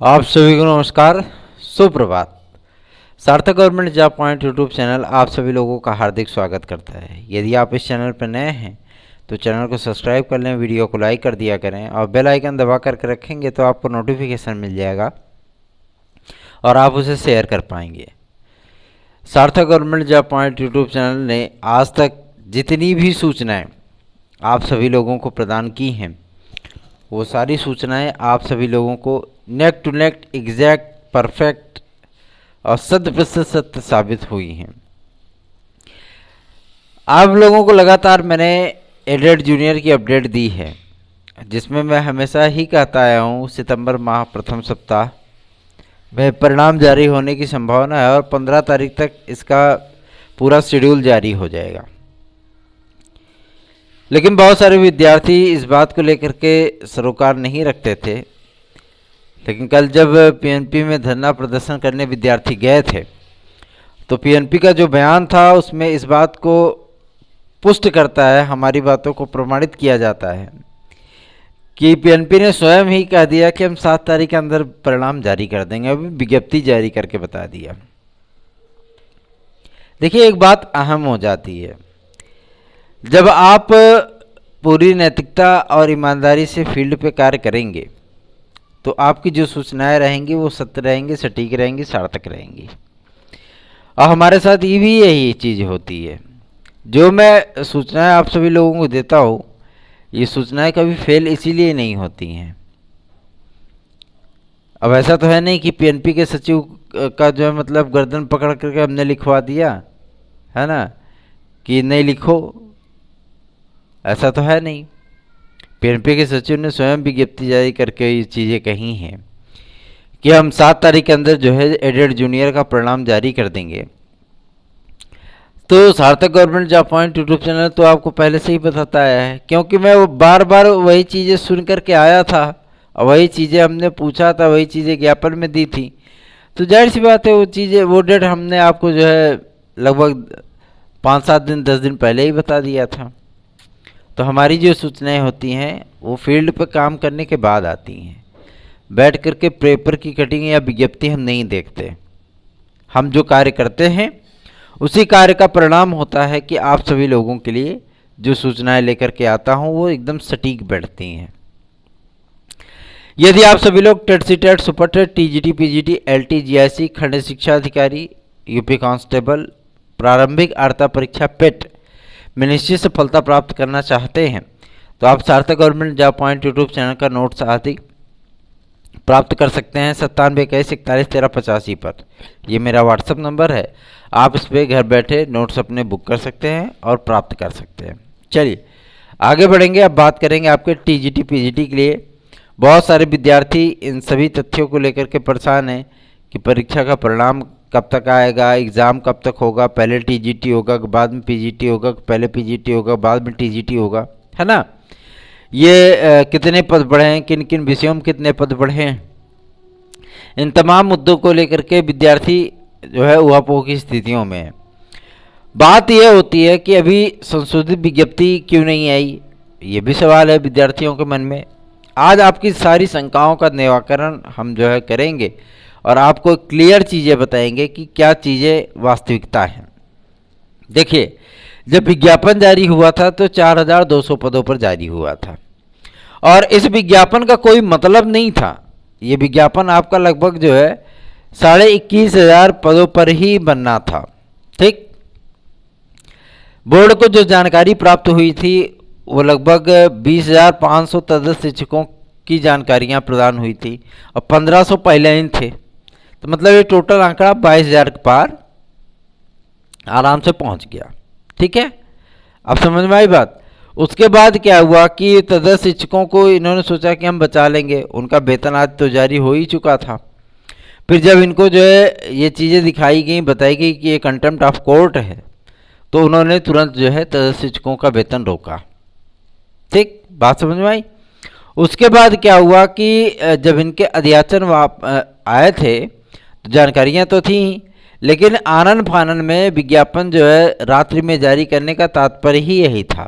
आप सभी को नमस्कार, सुप्रभात। सार्थक government job point YouTube channel आप सभी लोगों का हार्दिक स्वागत करता है। यदि आप इस चैनल पर नए हैं तो चैनल को सब्सक्राइब कर लें, वीडियो को लाइक कर दिया करें और बेल आइकन दबा करके रखेंगे तो आपको नोटिफिकेशन मिल जाएगा और आप उसे शेयर कर पाएंगे। सार्थक government job point YouTube channel ने आज तक जितनी भी सूचनाएँ आप सभी लोगों को प्रदान की हैं वो सारी सूचनाएं आप सभी लोगों को neck to neck exact perfect और 100% सत्य साबित हुई हैं। आप लोगों को लगातार मैंने एडेड जूनियर की अपडेट दी है, जिसमें मैं हमेशा ही कहता आया हूँ सितंबर माह प्रथम सप्ताह में परिणाम जारी होने की संभावना है और 15 तारीख तक इसका पूरा शेड्यूल जारी हो जाएगा। लेकिन बहुत सारे विद्यार्थी इस बात को लेकर के सरोकार नहीं रखते थे। लेकिन कल जब पीएनपी में धरना प्रदर्शन करने विद्यार्थी गए थे तो पीएनपी का जो बयान था उसमें इस बात को पुष्ट करता है, हमारी बातों को प्रमाणित किया जाता है कि पीएनपी ने स्वयं ही कह दिया कि हम 7 तारीख के अंदर परिणाम जारी कर देंगे। अभी विज्ञप्ति जारी करके बता दिया। देखिए, एक बात अहम हो जाती है, जब आप पूरी नैतिकता और ईमानदारी से फील्ड पे कार्य करेंगे तो आपकी जो सूचनाएं रहेंगी वो सत्य रहेंगी, सटीक रहेंगी, सार्थक रहेंगी। और हमारे साथ ये भी यही चीज़ होती है। जो मैं सूचनाएं आप सभी लोगों को देता हूँ, ये सूचनाएं कभी फेल इसीलिए नहीं होती हैं। अब ऐसा तो है नहीं कि पीएनपी के सचिव का जो है मतलब गर्दन पकड़ करके हमने लिखवा दिया है ना कि नहीं लिखो, ऐसा तो है नहीं। पीएनपी के सचिव ने स्वयं विज्ञप्ति जारी करके ये चीज़ें कही हैं कि हम 7 तारीख के अंदर जो है एडेड जूनियर का परिणाम जारी कर देंगे। तो सार्थक government job point YouTube channel तो आपको पहले से ही बताता आया है, क्योंकि मैं वो बार बार वही चीज़ें सुन करके आया था और वही चीज़ें हमने पूछा था, वही चीज़ें ज्ञापन में दी थी। तो जाहिर सी बात है वो चीज़ें, वो डेट हमने आपको जो है लगभग 5-7 दिन 10 दिन पहले ही बता दिया था। तो हमारी जो सूचनाएं होती हैं वो फील्ड पर काम करने के बाद आती हैं। बैठ करके पेपर की कटिंग या विज्ञप्ति हम नहीं देखते। हम जो कार्य करते हैं उसी कार्य का परिणाम होता है कि आप सभी लोगों के लिए जो सूचनाएं लेकर के आता हूं वो एकदम सटीक बैठती हैं। यदि आप सभी लोग TET C TET, super TET, TGT, PGT, LT, GIC, खंड शिक्षा अधिकारी, यूपी कांस्टेबल, प्रारंभिक अर्हता परीक्षा पेट में निश्चित सफलता प्राप्त करना चाहते हैं तो आप सार्थक government job point YouTube channel का नोट्स आदि प्राप्त कर सकते हैं 9721411385 पर। ये मेरा व्हाट्सएप नंबर है, आप इस पर घर बैठे नोट्स अपने बुक कर सकते हैं और प्राप्त कर सकते हैं। चलिए आगे बढ़ेंगे। अब बात करेंगे आपके टीजीटी पीजीटी के लिए। बहुत सारे विद्यार्थी इन सभी तथ्यों को लेकर के परेशान हैं कि परीक्षा का परिणाम कब तक आएगा, एग्ज़ाम कब तक होगा, पहले टीजीटी होगा बाद में पीजीटी होगा, पहले पीजीटी होगा बाद में टीजीटी होगा, है ना। ये कितने पद बढ़े हैं, किन किन विषयों में कितने पद बढ़े हैं, इन तमाम मुद्दों को लेकर के विद्यार्थी जो है ऊहापोह की स्थितियों में है। बात यह होती है कि अभी संशोधित विज्ञप्ति क्यों नहीं आई, ये भी सवाल है विद्यार्थियों के मन में। आज आपकी सारी शंकाओं का निराकरण हम जो है करेंगे और आपको क्लियर चीज़ें बताएंगे कि क्या चीज़ें वास्तविकता हैं। देखिए, जब विज्ञापन जारी हुआ था तो 4200 पदों पर जारी हुआ था और इस विज्ञापन का कोई मतलब नहीं था। ये विज्ञापन आपका लगभग जो है 21,500 पदों पर ही बनना था। ठीक, बोर्ड को जो जानकारी प्राप्त हुई थी वो लगभग 20,500 तदस्थ शिक्षकों की जानकारियां प्रदान हुई थी और 1500 पहले ही थे। तो मतलब ये टोटल आंकड़ा 22,000 के पार आराम से पहुंच गया। ठीक है, अब समझ में आई बात। उसके बाद क्या हुआ कि तदस्थ शिक्षकों को इन्होंने सोचा कि हम बचा लेंगे, उनका वेतन आज तो जारी हो ही चुका था। फिर जब इनको जो है ये चीज़ें दिखाई गई, बताई गई कि ये कंटेम्प्ट ऑफ कोर्ट है, तो उन्होंने तुरंत जो है तदस्थ शिक्षकों का वेतन रोका। ठीक, बात समझ में आई। उसके बाद क्या हुआ कि जब इनके अध्याचन आए थे तो जानकारियां तो थी, लेकिन आनन फानन में विज्ञापन जो है रात्रि में जारी करने का तात्पर्य ही यही था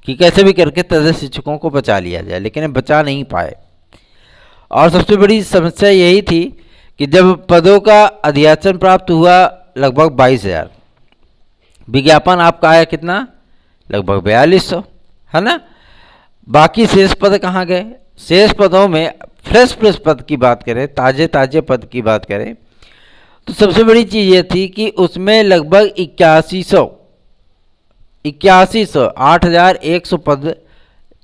कि कैसे भी करके तदस्थ शिक्षकों को बचा लिया जाए, लेकिन बचा नहीं पाए। और सबसे बड़ी समस्या यही थी कि जब पदों का अधियाचन प्राप्त हुआ लगभग 22,000, विज्ञापन आपका आया कितना, लगभग 4200, है ना। बाकी शेष पद कहाँ गए। शेष पदों में फ्रेश पद की बात करें, ताजे पद की बात करें, तो सबसे बड़ी चीज़ ये थी कि उसमें लगभग 8100 8,100 पद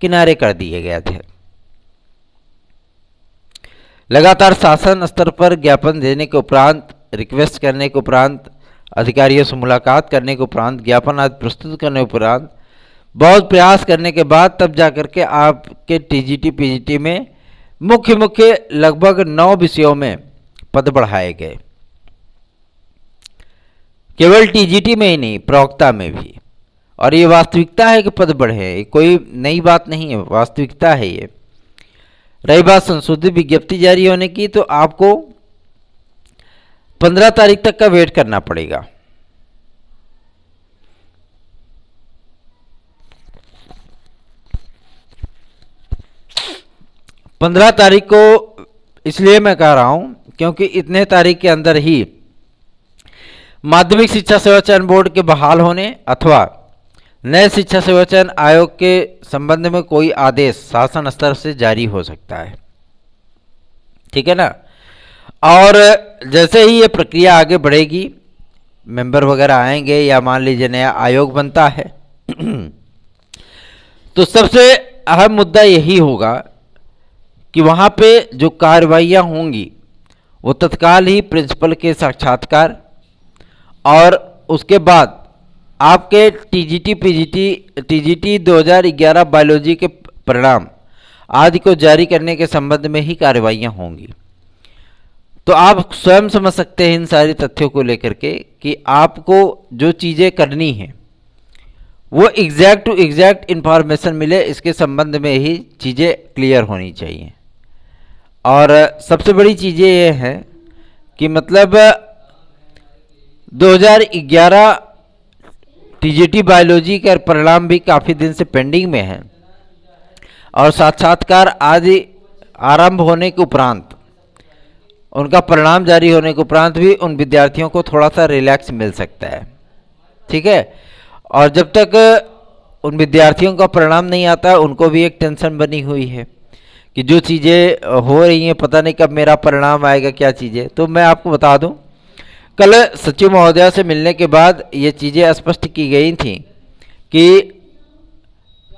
किनारे कर दिए गए थे। लगातार शासन स्तर पर ज्ञापन देने के उपरांत, रिक्वेस्ट करने के उपरांत, अधिकारियों से मुलाकात करने के उपरांत, ज्ञापन आदि प्रस्तुत करने के उपरांत, बहुत प्रयास करने के बाद तब जाकर के आपके टीजीटी पीजीटी में मुख्य लगभग 9 विषयों में पद बढ़ाए गए। केवल टीजीटी में ही नहीं, प्रवक्ता में भी। और ये वास्तविकता है कि पद बढ़े हैं, कोई नई बात नहीं है, वास्तविकता है ये। रही बात संशोधित विज्ञप्ति जारी होने की, तो आपको 15 तारीख तक का वेट करना पड़ेगा। पंद्रह तारीख को इसलिए मैं कह रहा हूं क्योंकि इतने तारीख के अंदर ही माध्यमिक शिक्षा सेवा चयन बोर्ड के बहाल होने अथवा नए शिक्षा सेवा चयन आयोग के संबंध में कोई आदेश शासन स्तर से जारी हो सकता है, ठीक है ना। और जैसे ही ये प्रक्रिया आगे बढ़ेगी, मेंबर वगैरह आएंगे या मान लीजिए नया आयोग बनता है तो सबसे अहम मुद्दा यही होगा कि वहाँ पे जो कार्रवाइयाँ होंगी वो तत्काल ही प्रिंसिपल के साक्षात्कार और उसके बाद आपके टीजीटी 2011 बायोलॉजी के परिणाम आदि को जारी करने के संबंध में ही कार्रवाइयाँ होंगी। तो आप स्वयं समझ सकते हैं इन सारी तथ्यों को लेकर के कि आपको जो चीज़ें करनी हैं वो एग्जैक्ट टू एग्जैक्ट इन्फॉर्मेशन मिले, इसके संबंध में ही चीज़ें क्लियर होनी चाहिए। और सबसे बड़ी चीज़ें ये हैं कि मतलब 2011 टीजीटी बायोलॉजी का परिणाम भी काफ़ी दिन से पेंडिंग में है और साक्षात्कार आदि आरंभ होने के उपरांत, उनका परिणाम जारी होने के उपरांत भी उन विद्यार्थियों को थोड़ा सा रिलैक्स मिल सकता है, ठीक है। और जब तक उन विद्यार्थियों का परिणाम नहीं आता, उनको भी एक टेंशन बनी हुई है कि जो चीज़ें हो रही हैं पता नहीं कब मेरा परिणाम आएगा, क्या चीज़ें। तो मैं आपको बता दूं, कल सचिव महोदया से मिलने के बाद ये चीज़ें स्पष्ट की गई थी कि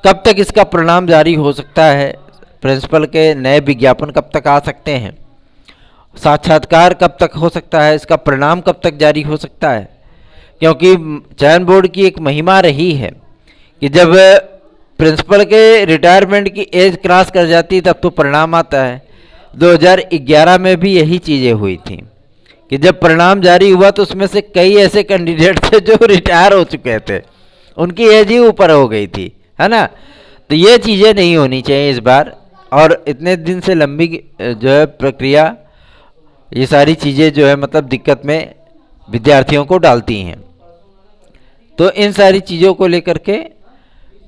कब तक इसका परिणाम जारी हो सकता है, प्रिंसिपल के नए विज्ञापन कब तक आ सकते हैं, साक्षात्कार कब तक हो सकता है, इसका परिणाम कब तक जारी हो सकता है। क्योंकि चयन बोर्ड की एक महिमा रही है कि जब प्रिंसिपल के रिटायरमेंट की एज क्रॉस कर जाती तब तो परिणाम आता है। 2011 में भी यही चीज़ें हुई थी कि जब परिणाम जारी हुआ तो उसमें से कई ऐसे कैंडिडेट थे जो रिटायर हो चुके थे, उनकी एज ही ऊपर हो गई थी, है ना। तो ये चीज़ें नहीं होनी चाहिए इस बार। और इतने दिन से लंबी जो है प्रक्रिया, ये सारी चीज़ें जो है मतलब दिक्कत में विद्यार्थियों को डालती हैं। तो इन सारी चीज़ों को लेकर के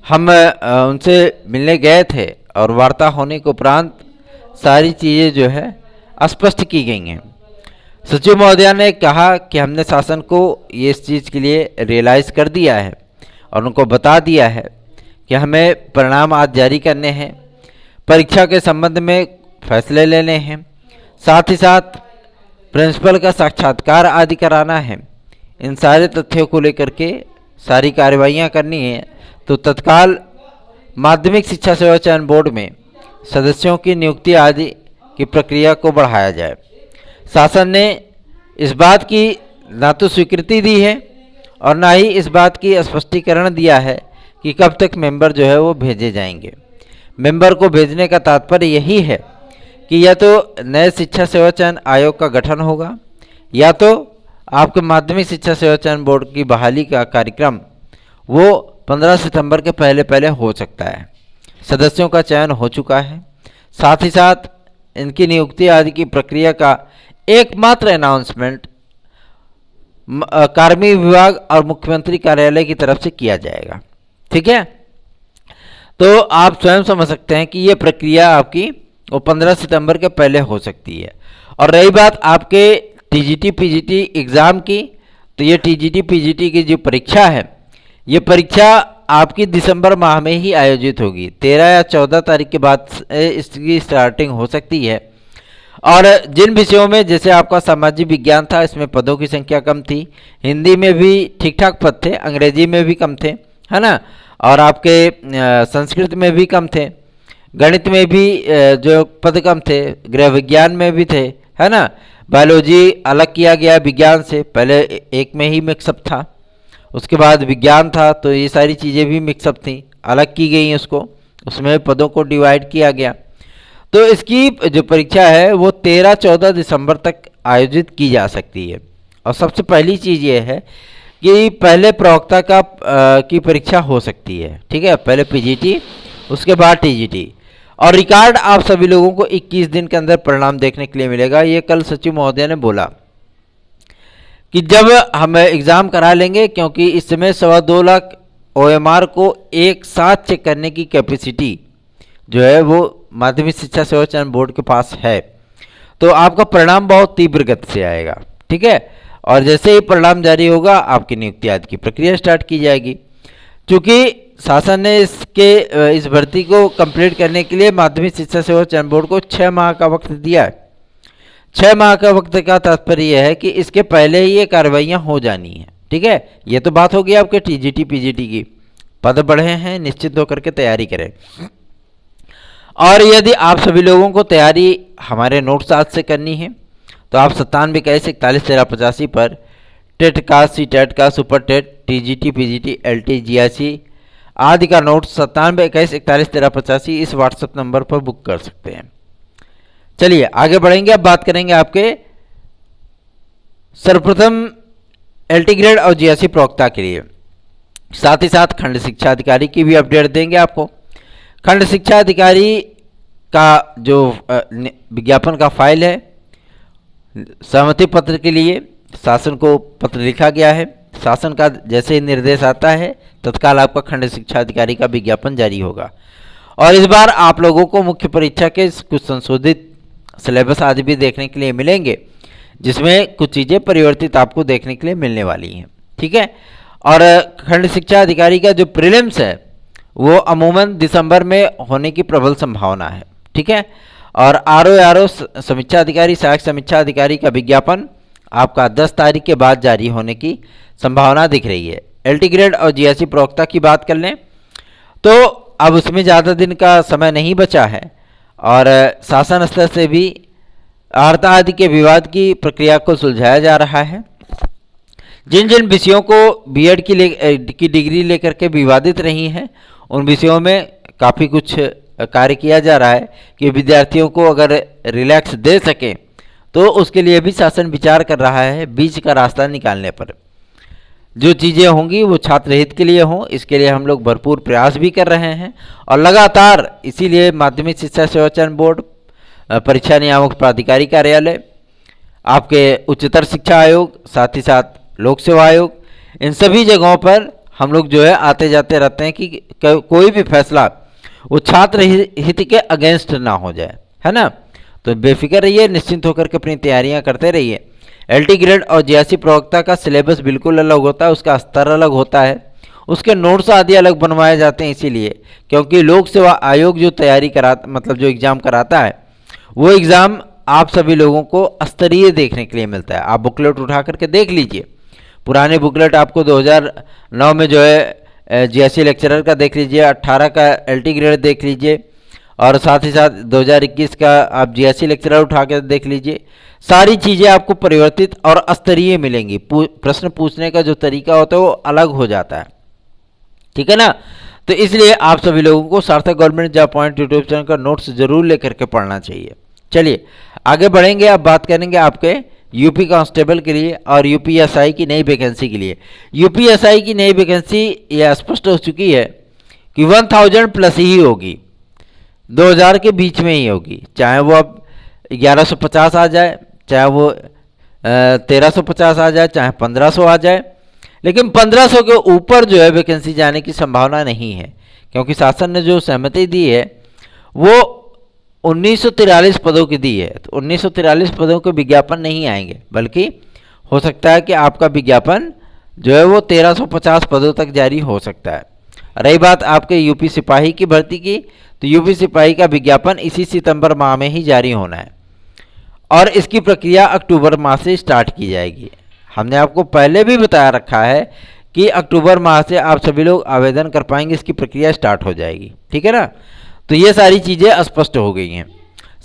हम उनसे मिलने गए थे और वार्ता होने के उपरांत सारी चीज़ें जो है स्पष्ट की गई हैं। सचिव महोदया ने कहा कि हमने शासन को ये इस चीज़ के लिए रियलाइज़ कर दिया है और उनको बता दिया है कि हमें परिणाम आज जारी करने हैं, परीक्षा के संबंध में फैसले लेने हैं, साथ ही साथ प्रिंसिपल का साक्षात्कार आदि कराना है। इन सारे तथ्यों को लेकर के सारी कार्रवाइयाँ करनी है। तो तत्काल माध्यमिक शिक्षा सेवा चयन बोर्ड में सदस्यों की नियुक्ति आदि की प्रक्रिया को बढ़ाया जाए। शासन ने इस बात की ना तो स्वीकृति दी है और ना ही इस बात की स्पष्टीकरण दिया है कि कब तक मेंबर जो है वो भेजे जाएंगे। मेंबर को भेजने का तात्पर्य यही है कि या तो नए शिक्षा सेवा चयन आयोग का गठन होगा या तो आपके माध्यमिक शिक्षा सेवा चयन बोर्ड की बहाली का कार्यक्रम वो 15 सितंबर के पहले हो सकता है। सदस्यों का चयन हो चुका है, साथ ही साथ इनकी नियुक्ति आदि की प्रक्रिया का एकमात्र अनाउंसमेंट कार्मिक विभाग और मुख्यमंत्री कार्यालय की तरफ से किया जाएगा, ठीक है। तो आप स्वयं समझ सकते हैं कि ये प्रक्रिया आपकी वो 15 सितंबर के पहले हो सकती है। और रही बात आपके टीजीटी पीजीटी एग्ज़ाम की, तो ये टीजीटी पीजीटी की जो परीक्षा है, ये परीक्षा आपकी दिसंबर माह में ही आयोजित होगी। 13 या 14 तारीख के बाद इसकी स्टार्टिंग हो सकती है। और जिन विषयों में, जैसे आपका सामाजिक विज्ञान था, इसमें पदों की संख्या कम थी, हिंदी में भी ठीक ठाक पद थे, अंग्रेजी में भी कम थे, है ना, और आपके संस्कृत में भी कम थे, गणित में भी जो पद कम थे, गृह विज्ञान में भी थे, है ना, बायोलॉजी अलग किया गया विज्ञान से, पहले एक में ही मिक्सअप था, उसके बाद विज्ञान था, तो ये सारी चीज़ें भी मिक्सअप थी, अलग की गई उसको, उसमें पदों को डिवाइड किया गया। तो इसकी जो परीक्षा है वो 13-14 दिसंबर तक आयोजित की जा सकती है। और सबसे पहली चीज़ ये है कि पहले प्रवक्ता की परीक्षा हो सकती है, ठीक है, पहले पीजीटी, उसके बाद टीजीटी। और रिकॉर्ड आप सभी लोगों को 21 दिन के अंदर परिणाम देखने के लिए मिलेगा। ये कल सचिव महोदय ने बोला कि जब हम एग्ज़ाम करा लेंगे, क्योंकि इस समय 2.25 लाख OMR को एक साथ चेक करने की कैपेसिटी जो है वो माध्यमिक शिक्षा सेवा चयन बोर्ड के पास है, तो आपका परिणाम बहुत तीव्र गति से आएगा, ठीक है। और जैसे ही परिणाम जारी होगा, आपकी नियुक्ति आदि की प्रक्रिया स्टार्ट की जाएगी। चूँकि शासन ने इस भर्ती को कंप्लीट करने के लिए माध्यमिक शिक्षा सेवा चयन बोर्ड को 6 माह का वक्त दिया है। 6 माह का वक्त का तात्पर्य यह है कि इसके पहले ही ये कार्रवाइयाँ हो जानी है, ठीक है। ये तो बात होगी आपके टीजीटी पीजीटी की, पद बढ़े हैं, निश्चित होकर के तैयारी करें। और यदि आप सभी लोगों को तैयारी हमारे नोट्स आज से करनी है, तो आप 9721411385 पर टेट का, सी टेट का, super TET, TGT PGT, LT, GIC आदि का नोट्स 9721411385 इस व्हाट्सएप नंबर पर बुक कर सकते हैं। चलिए आगे बढ़ेंगे। अब बात करेंगे आपके सर्वप्रथम एलटी ग्रेड और जीआईसी प्रवक्ता के लिए, साथ ही साथ खंड शिक्षा अधिकारी की भी अपडेट देंगे आपको। खंड शिक्षा अधिकारी का जो विज्ञापन का फाइल है, सहमति पत्र के लिए शासन को पत्र लिखा गया है। शासन का जैसे ही निर्देश आता है, तत्काल आपका खंड शिक्षा अधिकारी का विज्ञापन जारी होगा। और इस बार आप लोगों को मुख्य परीक्षा के कुछ संशोधित सिलेबस आदि भी देखने के लिए मिलेंगे, जिसमें कुछ चीज़ें परिवर्तित आपको देखने के लिए मिलने वाली हैं, ठीक है। और खंड शिक्षा अधिकारी का जो प्रीलिम्स है वो अमूमन दिसंबर में होने की प्रबल संभावना है, ठीक है। और आरओ समीक्षा अधिकारी, सहायक समीक्षा अधिकारी का विज्ञापन आपका 10 तारीख के बाद जारी होने की संभावना दिख रही है। एलटी ग्रेड और जीआईसी प्रवक्ता की बात कर लें तो अब उसमें ज़्यादा दिन का समय नहीं बचा है, और शासन स्तर से भी अर्हता आदि के विवाद की प्रक्रिया को सुलझाया जा रहा है। जिन जिन विषयों को बीएड की डिग्री लेकर के विवादित रही हैं, उन विषयों में काफ़ी कुछ कार्य किया जा रहा है कि विद्यार्थियों को अगर रिलैक्स दे सकें, तो उसके लिए भी शासन विचार कर रहा है बीच का रास्ता निकालने पर। जो चीज़ें होंगी वो छात्र हित के लिए हों, इसके लिए हम लोग भरपूर प्रयास भी कर रहे हैं। और लगातार इसीलिए माध्यमिक शिक्षा सेवा चयन बोर्ड, परीक्षा नियामक प्राधिकारी कार्यालय, आपके उच्चतर शिक्षा आयोग, साथ ही साथ लोक सेवा आयोग, इन सभी जगहों पर हम लोग जो है आते जाते रहते हैं कि कोई भी फैसला वो छात्र हित के अगेंस्ट ना हो जाए, है ना। तो बेफिक्र रहिए, निश्चिंत होकर के अपनी तैयारियां करते रहिए। एलटी ग्रेड और जीआईसी प्रवक्ता का सिलेबस बिल्कुल अलग होता है, उसका स्तर अलग होता है, उसके नोट्स आदि अलग बनवाए जाते हैं, इसीलिए क्योंकि लोक सेवा आयोग जो तैयारी मतलब जो एग्ज़ाम कराता है, वो एग्ज़ाम आप सभी लोगों को स्तरीय देखने के लिए मिलता है। आप बुकलेट उठा करके देख लीजिए, पुराने बुकलेट आपको 2009 में जो है जीआईसी लेक्चरर का देख लीजिए, 18 का एलटी ग्रेड देख लीजिए, और साथ ही साथ 2021 का आप जीआईसी लेक्चरर उठा कर देख लीजिए। सारी चीज़ें आपको परिवर्तित और स्तरीय मिलेंगी। प्रश्न पूछने का जो तरीका होता है वो अलग हो जाता है, ठीक है ना। तो इसलिए आप सभी लोगों को सार्थक government job point YouTube channel का नोट्स जरूर लेकर के पढ़ना चाहिए। चलिए आगे बढ़ेंगे। अब बात करेंगे आपके यूपी कांस्टेबल के लिए और यूपीएसआई की नई वैकेंसी के लिए। यूपीएसआई की नई वैकेंसी यह स्पष्ट हो चुकी है कि 1000 प्लस ही होगी, 2000 के बीच में ही होगी। चाहे वो अब 1150 आ जाए, चाहे वो 1350 आ जाए, चाहे 1500 आ जाए, लेकिन 1500 के ऊपर जो है वैकेंसी जाने की संभावना नहीं है, क्योंकि शासन ने जो सहमति दी है वो 1943 पदों की दी है, तो 1943 पदों के विज्ञापन नहीं आएंगे, बल्कि हो सकता है कि आपका विज्ञापन जो है वो 1350 पदों तक जारी हो सकता है। रही बात आपके यूपी सिपाही की भर्ती की, तो यूपी सिपाही का विज्ञापन इसी सितंबर माह में ही जारी होना है और इसकी प्रक्रिया अक्टूबर माह से स्टार्ट की जाएगी। हमने आपको पहले भी बताया रखा है कि अक्टूबर माह से आप सभी लोग आवेदन कर पाएंगे, इसकी प्रक्रिया स्टार्ट हो जाएगी, ठीक है ना। तो ये सारी चीज़ें स्पष्ट हो गई हैं।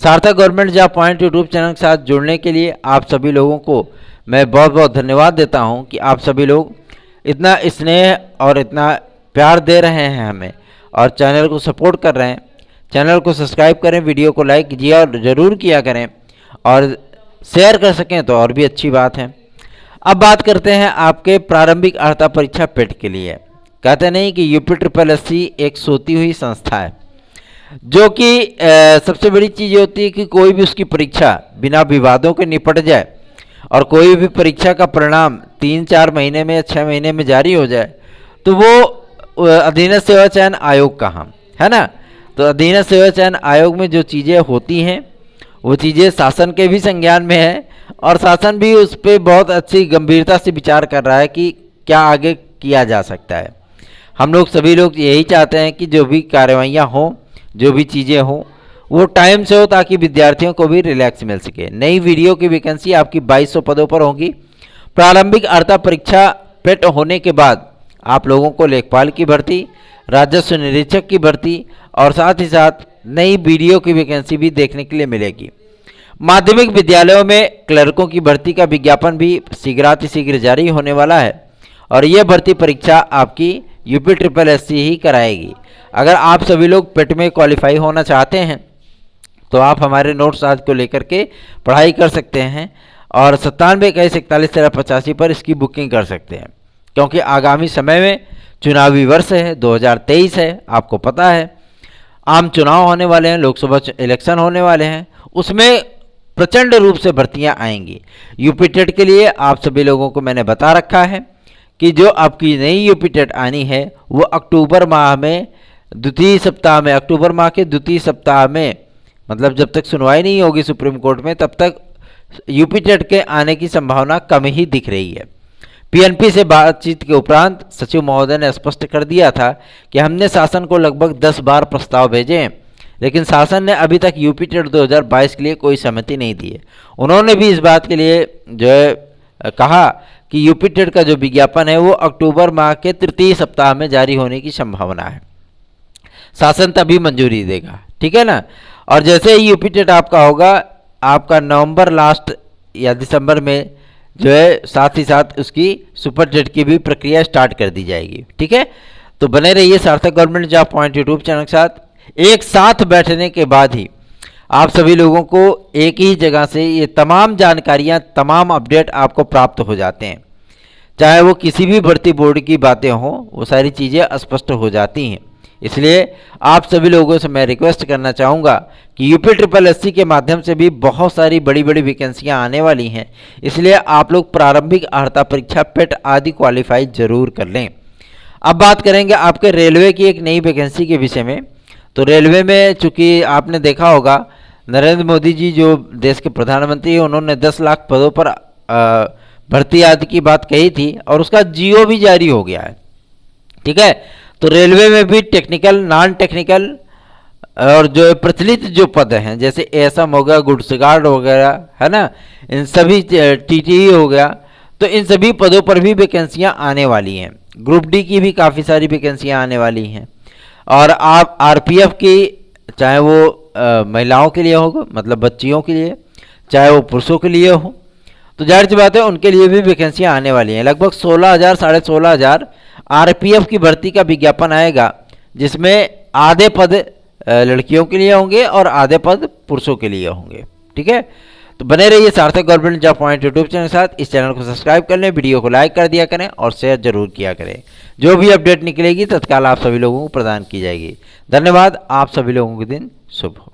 सार्थक government job point YouTube channel के साथ जुड़ने के लिए आप सभी लोगों को मैं बहुत बहुत धन्यवाद देता हूं कि आप सभी लोग इतना स्नेह और इतना प्यार दे रहे हैं हमें और चैनल को सपोर्ट कर रहे हैं। चैनल को सब्सक्राइब करें, वीडियो को लाइक कीजिए और ज़रूर किया करें, और शेयर कर सकें तो और भी अच्छी बात है। अब बात करते हैं आपके प्रारंभिक अर्हता परीक्षा पेट के लिए। कहते नहीं कि यूपी SSSC एक सोती हुई संस्था है, जो कि सबसे बड़ी चीज़ होती है कि कोई भी उसकी परीक्षा बिना विवादों के निपट जाए और कोई भी परीक्षा का परिणाम 3-4 महीने में या 6 महीने में जारी हो जाए, तो वो अधीनस्थ सेवा चयन आयोग कहाँ है ना। तो अधीनस्थ सेवा चयन आयोग में जो चीज़ें होती हैं वो चीज़ें शासन के भी संज्ञान में है और शासन भी उस पर बहुत अच्छी गंभीरता से विचार कर रहा है कि क्या आगे किया जा सकता है। हम लोग सभी लोग यही चाहते हैं कि जो भी कार्रवाइयाँ हों, जो भी चीज़ें हों, वो टाइम से हो ताकि विद्यार्थियों को भी रिलैक्स मिल सके। नई वीडियो की वैकेंसी आपकी 2200 पदों पर होगी। प्रारंभिक अर्हता परीक्षा पेट होने के बाद आप लोगों को लेखपाल की भर्ती, राजस्व निरीक्षक की भर्ती और साथ ही साथ नई वीडियो की वैकेंसी भी देखने के लिए मिलेगी। माध्यमिक विद्यालयों में क्लर्कों की भर्ती का विज्ञापन भी शीघ्र जारी होने वाला है और यह भर्ती परीक्षा आपकी यूपी SSSC ही कराएगी। अगर आप सभी लोग पेट में क्वालिफाई होना चाहते हैं तो आप हमारे नोट्स आज को लेकर के पढ़ाई कर सकते हैं और 9721411385 पर इसकी बुकिंग कर सकते हैं, क्योंकि आगामी समय में चुनावी वर्ष है, 2023 है, आपको पता है आम चुनाव होने वाले हैं, लोकसभा इलेक्शन होने वाले हैं, उसमें प्रचंड रूप से भर्तियां आएंगी। यूपी टेट के लिए आप सभी लोगों को मैंने बता रखा है कि जो आपकी नई यूपी टेट आनी है वो अक्टूबर माह में द्वितीय सप्ताह में, अक्टूबर माह के द्वितीय सप्ताह में, मतलब जब तक सुनवाई नहीं होगी सुप्रीम कोर्ट में तब तक यूपी टेट के आने की संभावना कम ही दिख रही है। पीएनपी से बातचीत के उपरांत सचिव महोदय ने स्पष्ट कर दिया था कि हमने शासन को लगभग 10 बार प्रस्ताव भेजे हैं, लेकिन शासन ने अभी तक यूपी टेट 2022 के लिए कोई सहमति नहीं दी है। उन्होंने भी इस बात के लिए जो है कहा कि यूपी टेट का जो विज्ञापन है वो अक्टूबर माह के तृतीय सप्ताह में जारी होने की संभावना है। शासन तभी मंजूरी देगा, ठीक है ना। और जैसे ही यूपी टेट आपका होगा, आपका नवंबर लास्ट या दिसंबर में जो है साथ ही साथ उसकी सुपर टेट की भी प्रक्रिया स्टार्ट कर दी जाएगी, ठीक है। तो बने रहिए सार्थक government job point YouTube channel के साथ। एक साथ बैठने के बाद ही आप सभी लोगों को एक ही जगह से ये तमाम जानकारियां, तमाम अपडेट आपको प्राप्त हो जाते हैं। चाहे वो किसी भी भर्ती बोर्ड की बातें हों, वो सारी चीज़ें स्पष्ट हो जाती हैं। इसलिए आप सभी लोगों से मैं रिक्वेस्ट करना चाहूँगा कि यूपी SSSC के माध्यम से भी बहुत सारी बड़ी बड़ी वैकेंसियाँ आने वाली हैं, इसलिए आप लोग प्रारंभिक अर्हता परीक्षा पेट आदि क्वालिफाई जरूर कर लें। अब बात करेंगे आपके रेलवे की एक नई वैकेंसी के विषय में। तो रेलवे में चूँकि आपने देखा होगा नरेंद्र मोदी जी जो देश के प्रधानमंत्री हैं, उन्होंने 10 लाख पदों पर भर्ती आदि की बात कही थी और उसका जीओ भी जारी हो गया है, ठीक है। तो रेलवे में भी टेक्निकल, नॉन टेक्निकल और जो प्रचलित जो पद हैं जैसे एएसएम हो गया, गुड्स गार्ड वगैरह है ना, इन सभी टीटीई हो गया, तो इन सभी पदों पर भी वैकेंसियां आने वाली हैं। ग्रुप डी की भी काफ़ी सारी वैकेंसियां आने वाली हैं और आप आरपीएफ की, चाहे वो महिलाओं के लिए हो, मतलब बच्चियों के लिए, चाहे वो पुरुषों के लिए हो, तो जाहिर सी बात है उनके लिए भी वैकेंसियां आने वाली हैं। लगभग 16,000 साढ़े 16,000 आरपीएफ की भर्ती का विज्ञापन आएगा, जिसमें आधे पद लड़कियों के लिए होंगे और आधे पद पुरुषों के लिए होंगे, ठीक है। तो बने रहिए सार्थक government job point YouTube channel के साथ। इस चैनल को सब्सक्राइब कर लें, वीडियो को लाइक कर दिया करें और शेयर जरूर किया करें। जो भी अपडेट निकलेगी तत्काल आप सभी लोगों को प्रदान की जाएगी। धन्यवाद। आप सभी लोगों के दिन शुभ हो।